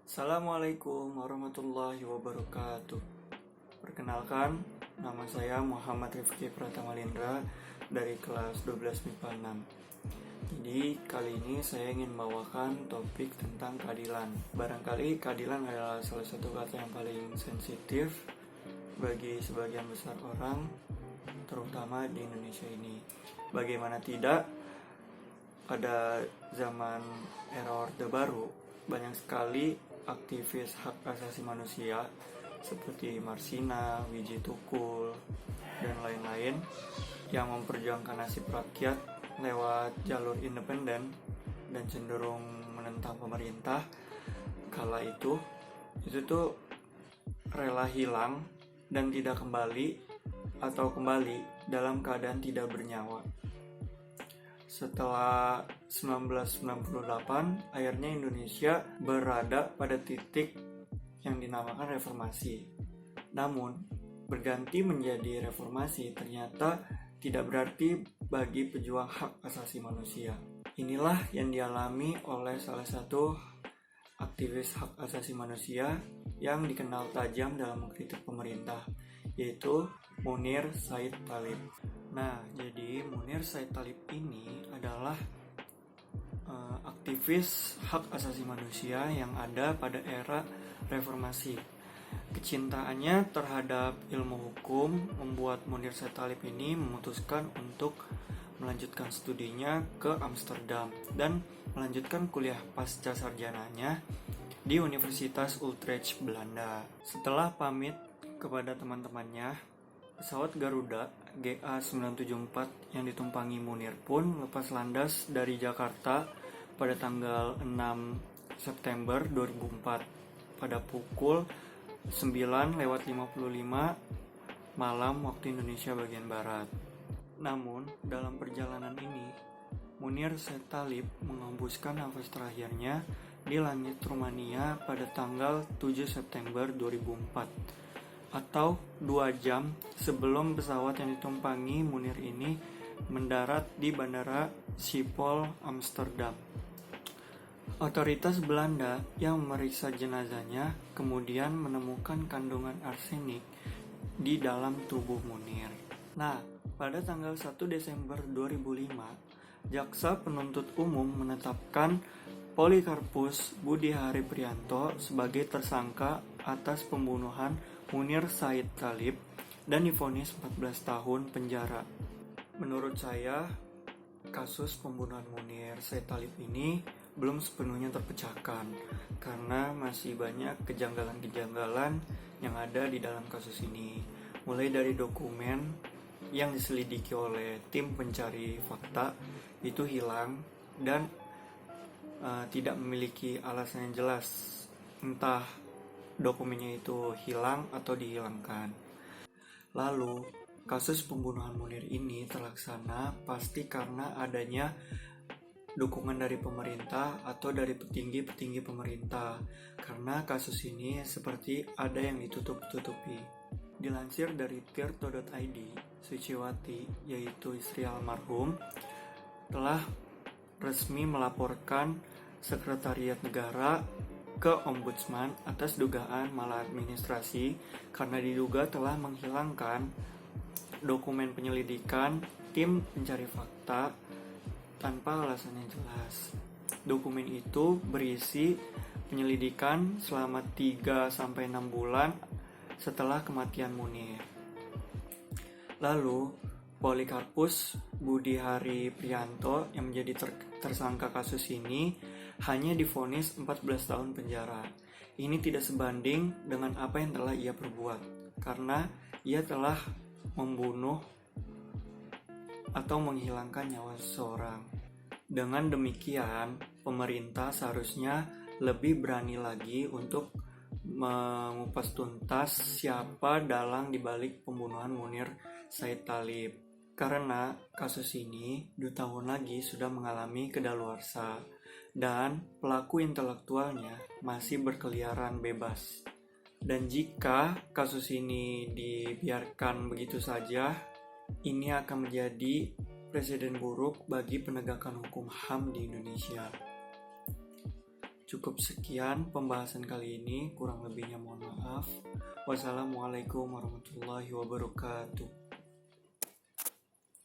Assalamualaikum warahmatullahi wabarakatuh. Perkenalkan, nama saya Muhammad Rifki Pratamalindra dari kelas 12 MIPA 6. Jadi kali ini saya ingin membawakan topik tentang keadilan. Barangkali keadilan adalah salah satu kata yang paling sensitif bagi sebagian besar orang, terutama di Indonesia ini. Bagaimana tidak, pada zaman era Orde Baru, banyak sekali aktivis hak asasi manusia seperti Marsina, Wiji Tukul, dan lain-lain yang memperjuangkan nasib rakyat lewat jalur independen dan cenderung menentang pemerintah. Kala itu tuh rela hilang dan tidak kembali atau kembali dalam keadaan tidak bernyawa. Setelah 1998, akhirnya Indonesia berada pada titik yang dinamakan reformasi. Namun, berganti menjadi reformasi ternyata tidak berarti bagi pejuang hak asasi manusia. Inilah yang dialami oleh salah satu aktivis hak asasi manusia yang dikenal tajam dalam mengkritik pemerintah, yaitu Munir Said Thalib. Nah, jadi Munir Said Thalib ini adalah aktivis hak asasi manusia yang ada pada era reformasi. Kecintaannya terhadap ilmu hukum membuat Munir Said Thalib ini memutuskan untuk melanjutkan studinya ke Amsterdam dan melanjutkan kuliah pasca sarjananya di Universitas Utrecht, Belanda. Setelah pamit kepada teman-temannya, pesawat Garuda GA974 yang ditumpangi Munir pun lepas landas dari Jakarta pada tanggal 6 September 2004 pada pukul 9:55 malam waktu Indonesia bagian Barat. Namun, dalam perjalanan ini, Munir Said Thalib mengembuskan nafas terakhirnya di langit Rumania pada tanggal 7 September 2004. Atau 2 jam sebelum pesawat yang ditumpangi Munir ini mendarat di Bandara Schiphol, Amsterdam. Otoritas Belanda yang memeriksa jenazahnya kemudian menemukan kandungan arsenik di dalam tubuh Munir. Nah, pada tanggal 1 Desember 2005, Jaksa Penuntut Umum menetapkan Polikarpus Budihari Prianto sebagai tersangka atas pembunuhan Munir Said Thalib dan divonis 14 tahun penjara. Menurut saya, kasus pembunuhan Munir Said Thalib ini belum sepenuhnya terpecahkan karena masih banyak kejanggalan-kejanggalan yang ada di dalam kasus ini. Mulai dari dokumen yang diselidiki oleh tim pencari fakta itu hilang dan tidak memiliki alasan yang jelas, entah dokumennya itu hilang atau dihilangkan. Lalu, kasus pembunuhan Munir ini terlaksana pasti karena adanya dukungan dari pemerintah atau dari petinggi-petinggi pemerintah, karena kasus ini seperti ada yang ditutup-tutupi. Dilansir dari tirto.id, Suciwati, yaitu istri almarhum, telah resmi melaporkan Sekretariat Negara ke Ombudsman atas dugaan maladministrasi karena diduga telah menghilangkan dokumen penyelidikan tim pencari fakta tanpa alasan yang jelas. Dokumen itu berisi penyelidikan selama 3-6 bulan setelah kematian Munir. Lalu, Polikarpus Budihari Prianto yang menjadi tersangka kasus ini hanya divonis 14 tahun penjara. Ini tidak sebanding dengan apa yang telah ia perbuat, karena ia telah membunuh atau menghilangkan nyawa seseorang. Dengan demikian, pemerintah seharusnya lebih berani lagi untuk mengupas tuntas siapa dalang dibalik pembunuhan Munir Said Thalib. Karena kasus ini 2 tahun lagi sudah mengalami kedaluarsa dan pelaku intelektualnya masih berkeliaran bebas. Dan jika kasus ini dibiarkan begitu saja, ini akan menjadi presiden buruk bagi penegakan hukum HAM di Indonesia. Cukup sekian pembahasan kali ini, kurang lebihnya mohon maaf. Wassalamualaikum warahmatullahi wabarakatuh.